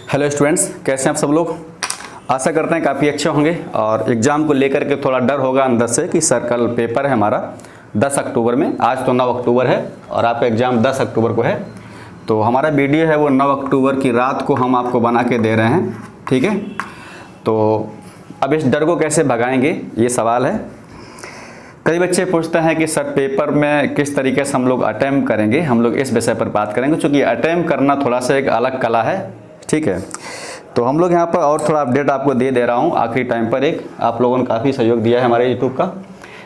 Hello students, कैसे हैं आप सब लोग। आशा करते हैं काफ़ी अच्छे होंगे। और एग्ज़ाम को लेकर के थोड़ा डर होगा अंदर से कि सर कल पेपर है हमारा 10 अक्टूबर में। आज तो 9 अक्टूबर है और आपका एग्ज़ाम 10 अक्टूबर को है। तो हमारा वीडियो है वो 9 अक्टूबर की रात को हम आपको बना के दे रहे हैं, ठीक है। तो अब इस डर को कैसे भगाएंगे, ये सवाल है। कई बच्चे पूछते हैं कि सर पेपर में किस तरीके से हम लोग अटेम्प्ट करेंगे। हम लोग इस विषय पर बात करेंगे, क्योंकि अटेम्प्ट करना थोड़ा सा एक अलग कला है, ठीक है। तो हम लोग यहाँ पर और थोड़ा अपडेट आपको दे रहा हूँ आखिरी टाइम पर। एक आप लोगों ने काफ़ी सहयोग दिया है हमारे यूट्यूब का।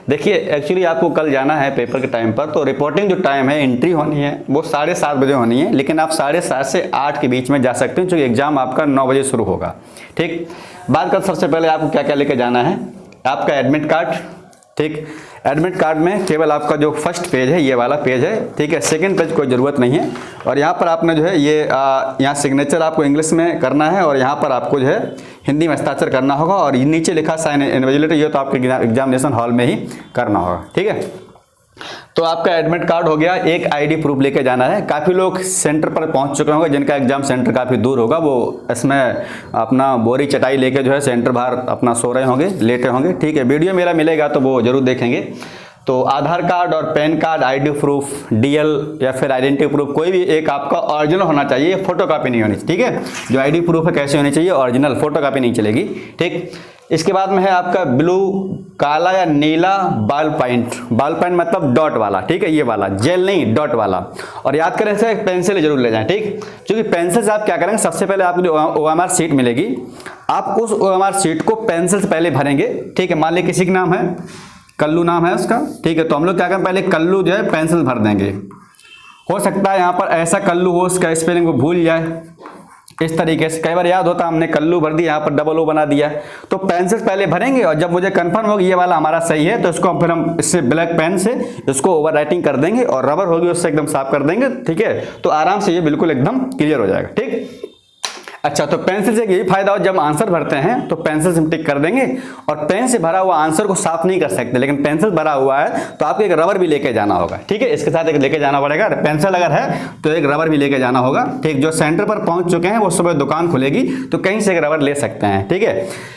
देखिए, एक्चुअली आपको कल जाना है पेपर के टाइम पर, तो रिपोर्टिंग जो टाइम है, एंट्री होनी है वो 7:30 बजे होनी है। लेकिन आप 7:30 से 8 के बीच में जा सकते हैं, क्योंकि एग्जाम आपका 9 बजे शुरू होगा, ठीक। बात कर सबसे पहले आपको क्या क्या लेके जाना है। आपका एडमिट कार्ड, ठीक। एडमिट कार्ड में केवल आपका जो फर्स्ट पेज है, ये वाला पेज है, ठीक है। सेकंड पेज कोई ज़रूरत नहीं है। और यहाँ पर आपने जो है ये यहाँ सिग्नेचर आपको इंग्लिश में करना है और यहाँ पर आपको जो है हिंदी में हस्ताक्षर करना होगा। और नीचे लिखा साइन इन्विजिलेटर, ये तो आपके एग्जामिनेशन हॉल में ही करना होगा, ठीक है। तो आपका एडमिट कार्ड हो गया। एक आईडी प्रूफ लेके जाना है। काफ़ी लोग सेंटर पर पहुंच चुके होंगे जिनका एग्जाम सेंटर काफ़ी दूर होगा, वो इसमें अपना बोरी चटाई लेके जो है सेंटर बाहर अपना सो रहे होंगे, लेटे होंगे, ठीक है। वीडियो मेरा मिलेगा तो वो जरूर देखेंगे। तो आधार कार्ड और pan card, ID proof, DL या फिर आइडेंटिटी प्रूफ, कोई भी एक आपका ओरिजिनल होना चाहिए, फोटो कॉपी नहीं होनी चाहिए, ठीक है। जो आईडी प्रूफ है कैसे होनी चाहिए, ओरिजिनल, फोटो कॉपी नहीं चलेगी, ठीक। इसके बाद में है आपका ब्लू, काला या नीला बाल पॉइंट मतलब डॉट वाला, ठीक है, ये वाला, जेल नहीं, डॉट वाला। और याद करें से पेंसिल जरूर ले जाएं, ठीक। क्योंकि पेंसिल से आप क्या करेंगे, सबसे पहले आपको जो ओएमआर सीट मिलेगी, आप उस ओएमआर सीट को पेंसिल से पहले भरेंगे, ठीक है। मान लीजिए किसी का नाम है कल्लू, नाम है उसका, ठीक है। तो हम लोग क्या करें, पहले कल्लू जो है पेंसिल भर देंगे। हो सकता है यहाँ पर ऐसा कल्लू हो, उसका स्पेलिंग वो भूल जाए, इस तरीके से कई बार याद होता, हमने कल्लू भर दिया, यहाँ पर डबल ओ बना दिया। तो पेंसिल पहले भरेंगे और जब मुझे कंफर्म होगी ये वाला हमारा सही है, तो इसको फिर हम इससे ब्लैक पेन से इसको ओवर राइटिंग कर देंगे और रबर होगी उससे एकदम साफ कर देंगे, ठीक है। तो आराम से ये बिल्कुल एकदम क्लियर हो जाएगा, ठीक। अच्छा, तो पेंसिल से यही फायदा हो, जब आंसर भरते हैं तो पेंसिल से हम टिक कर देंगे। और पेन से भरा हुआ आंसर को साफ नहीं कर सकते, लेकिन पेंसिल भरा हुआ है तो आपको एक रबर भी लेके जाना होगा, ठीक है। इसके साथ एक लेके जाना पड़ेगा। पेंसिल अगर है तो एक रबर भी लेके जाना होगा, ठीक। जो सेंटर पर पहुंच चुके हैं वो सुबह दुकान खुलेगी तो कहीं से एक रबर ले सकते हैं, ठीक है।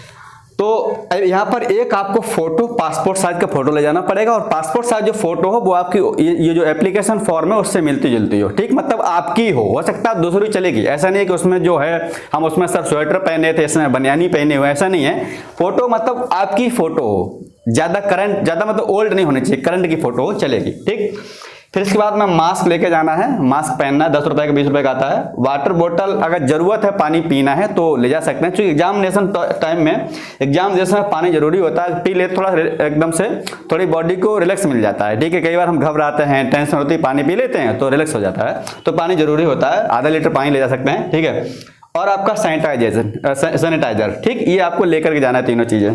तो यहाँ पर एक आपको फोटो, पासपोर्ट साइज का फोटो ले जाना पड़ेगा। और पासपोर्ट साइज जो फोटो हो वो आपकी ये जो एप्लीकेशन फॉर्म है उससे मिलती जुलती हो, ठीक। मतलब आपकी हो सकता है दूसरी चलेगी, ऐसा नहीं है कि उसमें जो है हम उसमें सब स्वेटर पहने थे, इसमें बनियानी पहने हुए, ऐसा नहीं है। फोटो मतलब आपकी फोटो हो, ज्यादा मतलब ओल्ड नहीं होनी चाहिए, करंट की फोटो हो, चलेगी, ठीक। फिर इसके बाद में मास्क लेके जाना है। मास्क पहनना है, 10 रुपए का 20 रुपए का आता है। वाटर बोतल, अगर जरूरत है पानी पीना है तो ले जा सकते हैं, क्योंकि एग्जामिनेशन टाइम में एग्जामिनेशन में पानी जरूरी होता है। पी ले, थोड़ा एकदम से थोड़ी बॉडी को रिलैक्स मिल जाता है, ठीक है। कई बार हम घबराते हैं, टेंशन होती है, पानी पी लेते हैं तो रिलैक्स हो जाता है। तो पानी जरूरी होता है, आधा लीटर पानी ले जा सकते हैं, ठीक है। और आपका सैनिटाइजर, ठीक, ये आपको लेकर के जाना है, तीनों चीजें।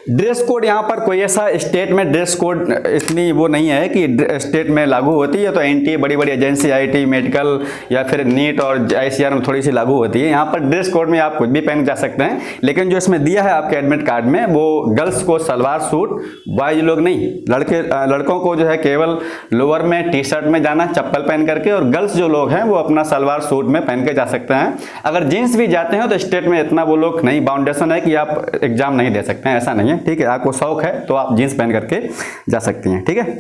ड्रेस कोड, यहाँ पर कोई ऐसा स्टेट में ड्रेस कोड इतनी वो नहीं है कि स्टेट में लागू होती है, तो एनटीए, बड़ी बड़ी एजेंसी, आईटी, मेडिकल या फिर नीट और आईसीआर में थोड़ी सी लागू होती है। यहाँ पर ड्रेस कोड में आप कुछ भी पहन जा सकते हैं, लेकिन जो इसमें दिया है आपके एडमिट कार्ड में, वो गर्ल्स को सलवार सूट, बॉयज लोग नहीं, लड़कों को जो है केवल लोअर में टी शर्ट में जाना, चप्पल पहन करके, और गर्ल्स जो लोग हैं वो अपना सलवार सूट में पहन के जा सकते हैं। अगर जीन्स भी जाते हैं तो स्टेट में इतना वो लोग नहीं, बाउंडेशन है कि आप एग्जाम नहीं दे सकते हैं, ऐसा नहीं है, ठीक है। आपको शौक है तो आप जींस पहन करके जा सकती हैं, ठीक है।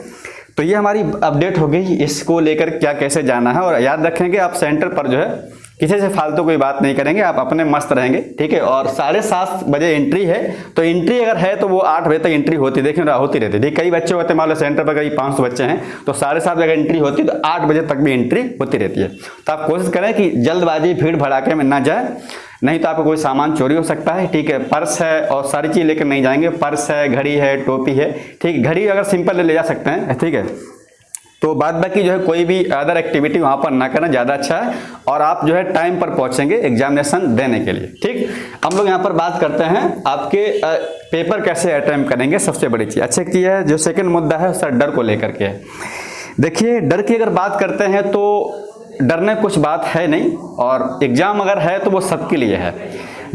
तो ये हमारी अपडेट हो गई, इसको लेकर क्या कैसे जाना है। और याद रखेंगे आप सेंटर पर जो है किसी से फालतू कोई बात नहीं करेंगे, आप अपने मस्त रहेंगे, ठीक है। और 7:30 बजे एंट्री है, तो एंट्री अगर है तो वो 8 बजे तक एंट्री होती, देखिए होती रहती है। कई बच्चे होते हैं, मान लो सेंटर पर करीब 500 बच्चे हैं, तो 7:30 बजे एंट्री होती है तो 8 बजे तक भी एंट्री होती रहती है। तो आप कोशिश करें कि जल्दबाजी, भीड़ भड़ाके में ना जाए, नहीं तो आपको कोई सामान चोरी हो सकता है, ठीक है। पर्स है और सारी चीज लेकर नहीं जाएंगे, पर्स है, घड़ी है, टोपी है, ठीक। घड़ी अगर सिंपल ले जा सकते हैं, ठीक है। तो बाद बाकी जो है कोई भी अदर एक्टिविटी वहां पर ना करना ज़्यादा अच्छा है। और आप जो है टाइम पर पहुंचेंगे एग्जामिनेशन देने के लिए, ठीक। हम लोग यहाँ पर बात करते हैं आपके पेपर कैसे अटेम्प्ट करेंगे। सबसे बड़ी चीज, अच्छी चीज है, जो सेकंड मुद्दा है सर डर को लेकर के है। देखिए, डर की अगर बात करते हैं तो डरने कुछ बात है नहीं, और एग्जाम अगर है तो वो सबके लिए है।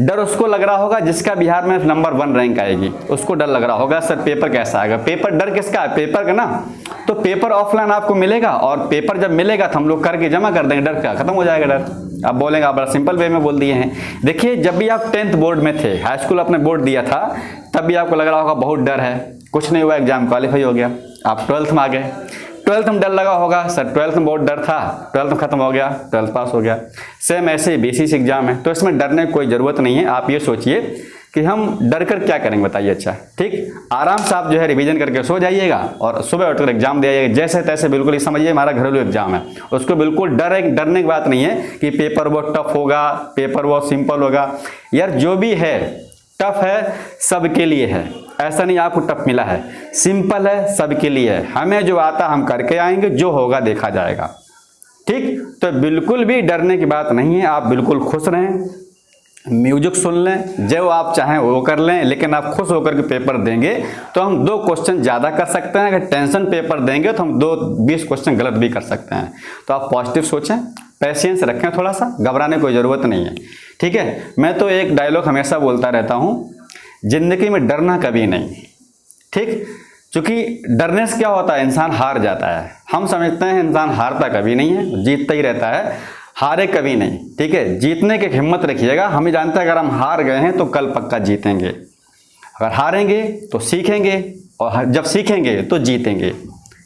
डर उसको लग रहा होगा जिसका बिहार में नंबर 1 रैंक आएगी, उसको डर लग रहा होगा सर पेपर कैसा आएगा। पेपर डर किसका है? पेपर का ना। तो पेपर ऑफलाइन आपको मिलेगा और पेपर जब मिलेगा तो हम लोग करके जमा कर देंगे, डर का खत्म हो जाएगा डर। आप बोलेंगे आप बड़ा सिंपल वे में बोल दिए हैं। देखिए जब भी आप 10th बोर्ड में थे, हाई स्कूल अपने बोर्ड दिया था, तब भी आपको लग रहा होगा बहुत डर है, कुछ नहीं हुआ, एग्जाम क्वालिफाई हो गया। आप 12th में आ गए, 12th में डर लगा होगा सर 12th में बहुत डर था, 12th में खत्म हो गया, 12th पास हो गया। सेम ऐसे BCS एग्जाम है, तो इसमें डरने की कोई ज़रूरत नहीं है। आप ये सोचिए कि हम डर कर क्या करेंगे बताइए। अच्छा ठीक, आराम से आप जो है रिवीजन करके सो जाइएगा और सुबह उठकर एग्जाम दे जाइएगा जैसे तैसे। बिल्कुल ये समझिए हमारा घरेलू एग्जाम है, उसको बिल्कुल डरने की बात नहीं है कि पेपर वो टफ होगा, पेपर वो सिंपल होगा। यार जो भी है टफ है सबके लिए है, ऐसा नहीं आपको टफ मिला है, सिंपल है सबके लिए है। हमें जो आता हम करके आएंगे, जो होगा देखा जाएगा। ठीक, तो बिल्कुल भी डरने की बात नहीं है। आप बिल्कुल खुश रहें, म्यूजिक सुन लें, जो आप चाहें वो कर लें, लेकिन आप खुश होकर के पेपर देंगे तो हम 2 क्वेश्चन ज़्यादा कर सकते हैं। अगर टेंशन पेपर देंगे तो हम 20 क्वेश्चन गलत भी कर सकते हैं। तो आप पॉजिटिव सोचें, पेशेंस रखें, थोड़ा सा घबराने की कोई ज़रूरत नहीं है। ठीक है, मैं तो एक डायलॉग हमेशा बोलता रहता हूँ, जिंदगी में डरना कभी नहीं। ठीक, क्योंकि डरने से क्या होता है, इंसान हार जाता है। हम समझते हैं इंसान हारता कभी नहीं है, जीतता ही रहता है, हारे कभी नहीं। ठीक है, जीतने की हिम्मत रखिएगा। हमें जानते हैं अगर हम हार गए हैं तो कल पक्का जीतेंगे। अगर हारेंगे तो सीखेंगे और जब सीखेंगे तो जीतेंगे।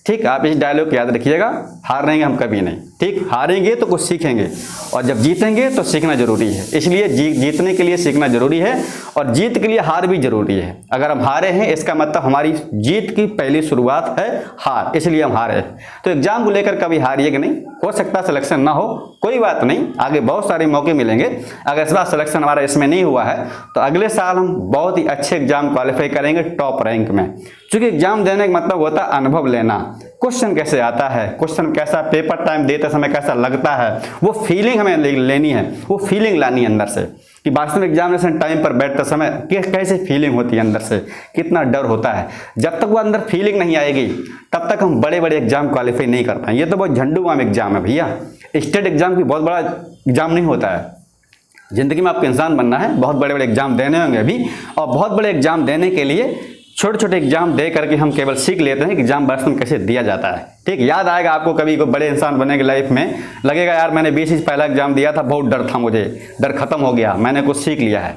ठीक, आप इस डायलॉग को याद रखिएगा, हारेंगे हम कभी नहीं। ठीक, हारेंगे तो कुछ सीखेंगे और जब जीतेंगे तो सीखना जरूरी है। इसलिए जीतने के लिए सीखना जरूरी है और जीत के लिए हार भी जरूरी है। अगर हम हारे हैं इसका मतलब हमारी जीत की पहली शुरुआत है हार, इसलिए हम हारे हैं। तो एग्जाम को लेकर कभी हारिएगा नहीं। हो सकता है सिलेक्शन ना हो, कोई बात नहीं, आगे बहुत सारे मौके मिलेंगे। अगर इस बार सिलेक्शन हमारा इसमें नहीं हुआ है तो अगले साल हम बहुत ही अच्छे एग्जाम क्वालिफाई करेंगे टॉप रैंक में। क्योंकि एग्जाम देने का मतलब होता है अनुभव लेना, क्वेश्चन कैसे आता है, क्वेश्चन कैसा, पेपर टाइम देते समय कैसा लगता है, वो फीलिंग हमें लेनी है, वो फीलिंग लानी है अंदर से कि वास्तव में एग्जामिनेशन टाइम पर बैठते समय कैसे फीलिंग होती है, अंदर से कितना डर होता है। जब तक वो अंदर फीलिंग नहीं आएगी तब तक हम बड़े बड़े एग्जाम क्वालिफाई नहीं कर पाएंगे। ये तो बहुत झंडूबाम एग्जाम है भैया, स्टेट एग्जाम की बहुत बड़ा एग्जाम नहीं होता है। जिंदगी में आपको इंसान बनना है, बहुत बड़े बड़े एग्जाम देने होंगे अभी, और बहुत बड़े एग्जाम देने के लिए छोटे छोटे एग्जाम दे करके हम केवल सीख लेते हैं कि एग्जाम वास्तव में कैसे दिया जाता है। ठीक, याद आएगा आपको कभी कोई बड़े इंसान बनेंगे लाइफ में, लगेगा यार मैंने 20 पहला एग्जाम दिया था, बहुत डर था मुझे, डर खत्म हो गया, मैंने कुछ सीख लिया है।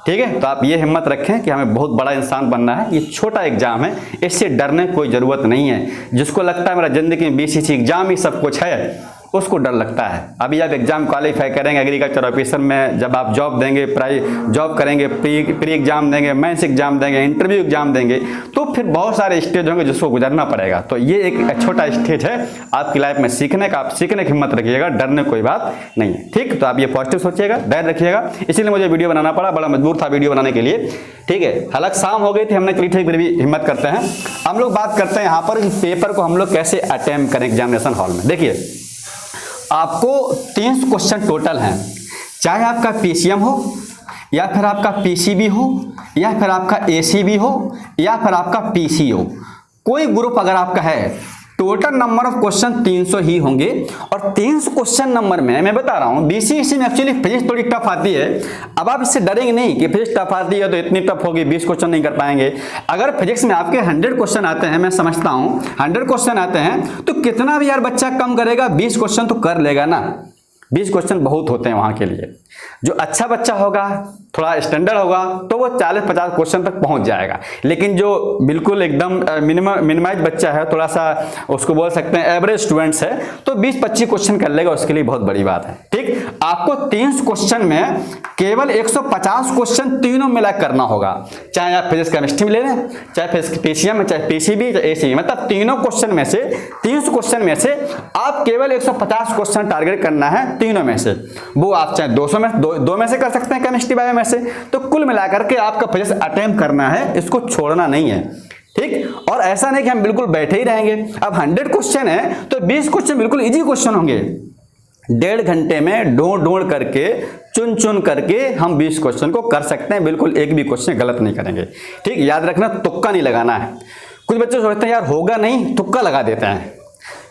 ठीक है, तो आप ये हिम्मत रखें कि हमें बहुत बड़ा इंसान बनना है। ये छोटा एग्जाम है, इससे डरने की कोई ज़रूरत नहीं है। जिसको लगता है मेरा ज़िंदगी में BCC एग्जाम ही सब कुछ है, उसको डर लगता है। अभी आप एग्जाम क्वालिफाई करेंगे एग्रीकल्चर ऑफिसर में, जब आप जॉब देंगे, जॉब करेंगे, प्री एग्जाम देंगे, मेंस एग्जाम देंगे, इंटरव्यू एग्जाम देंगे, तो फिर बहुत सारे स्टेज होंगे जिसको गुजरना पड़ेगा। तो ये एक छोटा स्टेज है आपकी लाइफ में सीखने का। आप सीखने की हिम्मत रखिएगा, डरने कोई बात नहीं है। ठीक, तो आप ये पॉजिटिव सोचिएगा, धैर्य रखिएगा। इसीलिए मुझे वीडियो बनाना पड़ा, बड़ा मजबूर था वीडियो बनाने के लिए। ठीक है, हालांकि शाम हो गई थी, हमने चलिए ठीक फिर भी हिम्मत करते हैं। हम लोग बात करते हैं यहाँ पर कि पेपर को हम लोग कैसे अटेम्प्ट करें एग्जामिनेशन हॉल में। देखिए आपको 300 क्वेश्चन टोटल हैं, चाहे आपका PCM हो या फिर आपका PCB हो या फिर आपका ACB हो या फिर आपका PC हो, कोई ग्रुप अगर आपका है, टोटल नंबर ऑफ क्वेश्चन 300 ही होंगे। और 300 क्वेश्चन नंबर में मैं बता रहा हूँ BCS में एक्चुअली फिजिक्स थोड़ी टफ आती है। अब आप इससे डरेंगे नहीं कि फिजिक्स टफ आती है तो इतनी टफ होगी, 20 क्वेश्चन नहीं कर पाएंगे। अगर फिजिक्स में आपके 100 क्वेश्चन आते हैं, मैं समझता हूँ 100 क्वेश्चन आते हैं, तो कितना भी यार बच्चा कम करेगा, 20 क्वेश्चन तो कर लेगा ना। 20 क्वेश्चन बहुत होते हैं वहाँ के लिए। जो अच्छा बच्चा होगा, थोड़ा स्टैंडर्ड होगा, तो वो 40-50 क्वेश्चन तक पहुंच जाएगा। लेकिन जो बिल्कुल एकदम मिनिमाइज बच्चा है, थोड़ा सा उसको बोल सकते हैं एवरेज स्टूडेंट्स है, तो 20-25 क्वेश्चन कर लेगा, उसके लिए बहुत बड़ी बात है। ठीक, आपको 300 क्वेश्चन में केवल 150 क्वेश्चन तीनों मिला करना होगा। चाहे आप फिजिक्स केमिस्ट्री में ले लें, चाहे फिजिक्स PCM में, चाहे PCB, चाहे ACB, मतलब तीनों क्वेश्चन में से 300 क्वेश्चन में से आप केवल 150 क्वेश्चन टारगेट करना है तीनों में से। वो आप चाहे 200 में दो में से कर सकते हैं, केमिस्ट्री बायो में से। तो कुल मिलाकर के आपका फिजिक्स अटेम्प्ट करना है, इसको छोड़ना नहीं है। ठीक, और ऐसा नहीं कि हम बिल्कुल बैठे ही रहेंगे। अब 100 क्वेश्चन है तो 20 क्वेश्चन बिल्कुल इजी क्वेश्चन होंगे। 1.5 घंटे में ढूंढ करके, चुन करके हम 20 क्वेश्चन को कर सकते हैं, बिल्कुल एक भी क्वेश्चन गलत नहीं करेंगे। ठीक, याद रखना तुक्का नहीं लगाना है। कुछ बच्चे सोचते हैं यार होगा नहीं, तुक्का लगा देते हैं।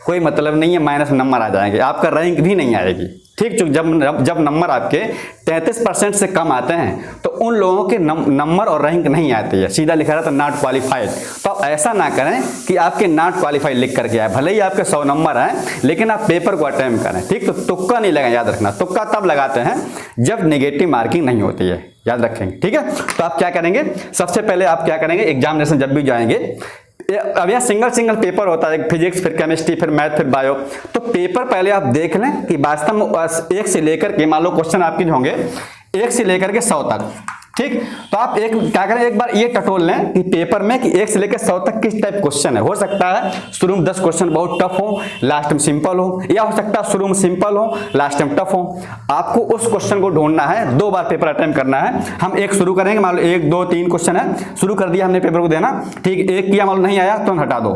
कोई मतलब नहीं है, माइनस नंबर आ जाएंगे, आपका रैंक भी नहीं आएगी। ठीक, जब नंबर आपके 33% से कम आते हैं तो उन लोगों के नंबर और रैंक नहीं आती है, सीधा लिखा रहता है नॉट क्वालिफाइड। तो आप ऐसा ना करें कि आपके नॉट क्वालिफाइड लिख करके आए, भले ही आपके 100 नंबर आए लेकिन आप पेपर को अटेम्प्ट करें। ठीक, तो तुक्का नहीं लगाएं, याद रखना, तुक्का तब लगाते हैं जब नेगेटिव मार्किंग नहीं होती है, याद रखेंगे। ठीक है, तो आप क्या करेंगे, सबसे पहले आप क्या करेंगे, एग्जामिनेशन जब भी जाएंगे, अब यह सिंगल फिजिक्स, फिर केमिस्ट्री, फिर मैथ, फिर बायो, तो पेपर पहले आप देख लें कि वास्तव में 1 से लेकर के, मान लो क्वेश्चन आपके जो होंगे 1 से लेकर के 100 तक। ठीक, तो आप क्या करें, एक बार ये टटोल लें कि पेपर में कि 1 से लेकर 100 तक किस टाइप क्वेश्चन है। हो सकता है शुरू में 10 क्वेश्चन बहुत टफ हो, लास्ट में सिंपल हो, या हो सकता है शुरू में सिंपल हो, लास्ट में टफ हो। आपको उस क्वेश्चन को ढूंढना है, 2 बार पेपर अटेम्प्ट करना है। हम एक शुरू करेंगे, मान लो 1 2 3 क्वेश्चन है, शुरू कर दिया हमने पेपर को देना। ठीक, एक किया, मान लो नहीं आया तो हटा दो।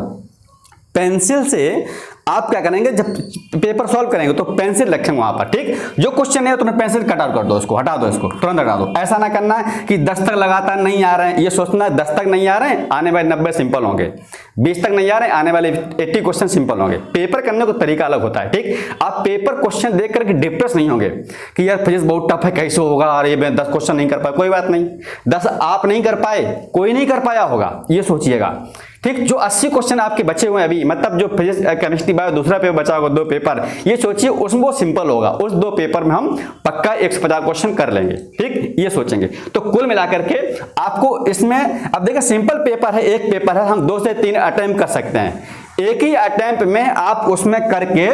पेंसिल से आप क्या करेंगे, जब पेपर सॉल्व करेंगे तो पेंसिल रखेंगे वहां पर। ठीक, जो क्वेश्चन है तुम्हें पेंसिल कट आउट कर दो, उसको हटा दो, इसको तुरंत हटा दो। ऐसा ना करना है कि 10 तक लगातार नहीं आ रहे हैं, ये सोचना है 10 तक नहीं आ रहे हैं, आने वाले 90 सिंपल होंगे, 20 तक नहीं आ रहे हैं, आने वाले 80 क्वेश्चन सिंपल होंगे। पेपर करने का तरीका अलग होता है। ठीक, आप पेपर क्वेश्चन देख करके डिप्रेस नहीं होंगे कि यार फिजिक्स बहुत टफ है, कैसे होगा, और ये 10 क्वेश्चन नहीं कर पाए, कोई बात नहीं, 10 आप नहीं कर पाए, कोई नहीं कर पाया होगा, ये सोचिएगा। ठीक, जो 80 क्वेश्चन आपके बचे हुए हैं अभी, मतलब जो फिजिक्स केमिस्ट्री बायो दूसरा पेपर बचा होगा, 2 पेपर, ये सोचिए उसमें वो सिंपल होगा, उस 2 पेपर में हम पक्का 150 क्वेश्चन कर लेंगे। ठीक, ये सोचेंगे। तो कुल मिलाकर के आपको इसमें, अब देखिए सिंपल पेपर है, एक पेपर है, हम 2 से 3 अटेम्प्ट कर सकते हैं, एक ही अटेम्प्ट में आप उसमें करके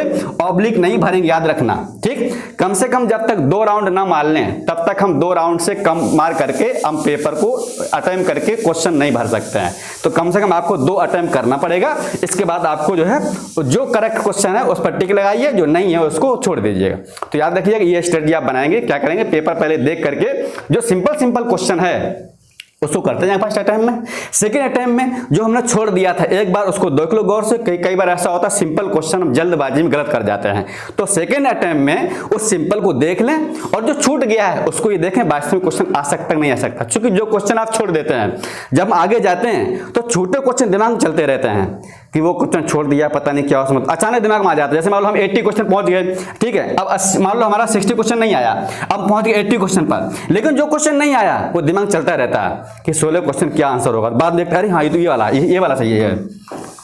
ऑब्लिक नहीं भरेंगे, याद रखना। ठीक, कम से कम जब तक 2 राउंड ना मार लें तब तक हम 2 राउंड से कम मार करके हम पेपर को अटेम्प्ट करके क्वेश्चन नहीं भर सकते हैं। तो कम से कम आपको 2 अटेम्प्ट करना पड़ेगा। इसके बाद आपको जो है जो करेक्ट क्वेश्चन है उस पर टिक लगाइए, जो नहीं है उसको छोड़ दीजिएगा। तो याद रखिएगा ये स्ट्रेटजी आप बनाएंगे। क्या करेंगे, पेपर पहले देख करके जो सिंपल क्वेश्चन है उसको करते जाएंगे फर्स्ट अटेम्प्ट में। सेकंड अटेम्प्ट में जो हमने छोड़ दिया था एक बार उसको देख लो गौर से। कई बार ऐसा होता है सिंपल क्वेश्चन हम जल्दबाजी में गलत कर जाते हैं, तो सेकंड अटेम्प्ट में उस सिंपल को देख लें और जो छूट गया है उसको ये देखें वास्तव में क्वेश्चन आ सकता नहीं आ सकता। क्योंकि जो क्वेश्चन आप छोड़ देते हैं जब हम आगे जाते हैं तो छोटे क्वेश्चन दिमाग में चलते रहते हैं कि वो क्वेश्चन छोड़ दिया, पता नहीं क्या हो, अचानक दिमाग में आ जाता है। जैसे मान लो हम 80 क्वेश्चन पहुंच गए, ठीक है, अब मान लो हमारा 60 क्वेश्चन नहीं आया, अब पहुंच गए 80 क्वेश्चन पर, लेकिन जो क्वेश्चन नहीं आया वो दिमाग चलता रहता है कि 16 क्वेश्चन क्या आंसर होगा। बाद देखते अरे हाँ ये तो ये वाला सही है,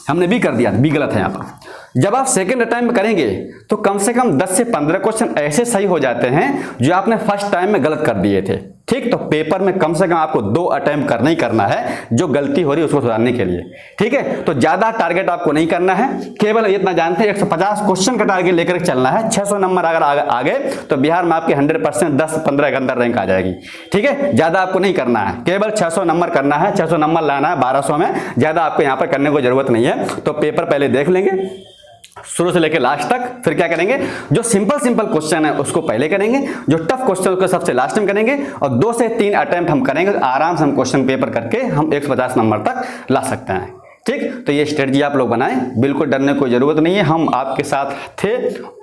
हमने भी कर दिया, बी गलत है यहाँ पर। जब आप सेकंड अटेम्प्ट करेंगे तो कम से कम 10 से 15 क्वेश्चन ऐसे सही हो जाते हैं जो आपने फर्स्ट टाइम में गलत कर दिए थे। ठीक, तो पेपर में कम से कम आपको 2 अटेम्प्ट करना ही करना है जो गलती हो रही है उसको सुधारने के लिए। ठीक है, तो ज्यादा टारगेट आपको नहीं करना है, केवल इतना जानते हैं 150 क्वेश्चन का टारगेट लेकर चलना है। 600 नंबर अगर आ गए तो बिहार में आपके 100% 10-15 के अंदर रैंक आ जाएगी। ठीक है, ज्यादा आपको नहीं करना है, केवल 600 नंबर करना है, 600 नंबर लाना है 1200 में, ज्यादा आपको यहाँ पर करने को जरूरत नहीं है। तो पेपर पहले देख लेंगे शुरू से लेकर लास्ट तक, फिर क्या करेंगे, जो सिंपल क्वेश्चन है उसको पहले करेंगे, जो टफ क्वेश्चन उसको सबसे लास्ट में करेंगे, और 2 से 3 अटेम्प्ट हम करेंगे, आराम से हम क्वेश्चन पेपर करके हम 150 नंबर तक ला सकते हैं। ठीक, तो ये स्ट्रेटजी आप लोग बनाएं, बिल्कुल डरने की कोई जरूरत नहीं है, हम आपके साथ थे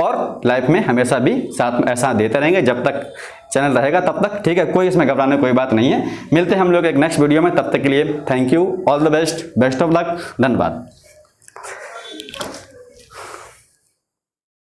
और लाइफ में हमेशा भी साथ में ऐसा देते रहेंगे जब तक चैनल रहेगा तब तक। ठीक है, कोई इसमें घबराने कोई बात नहीं है। मिलते हैं हम लोग एक नेक्स्ट वीडियो में, तब तक के लिए thank you, all the best, best of luck, धन्यवाद।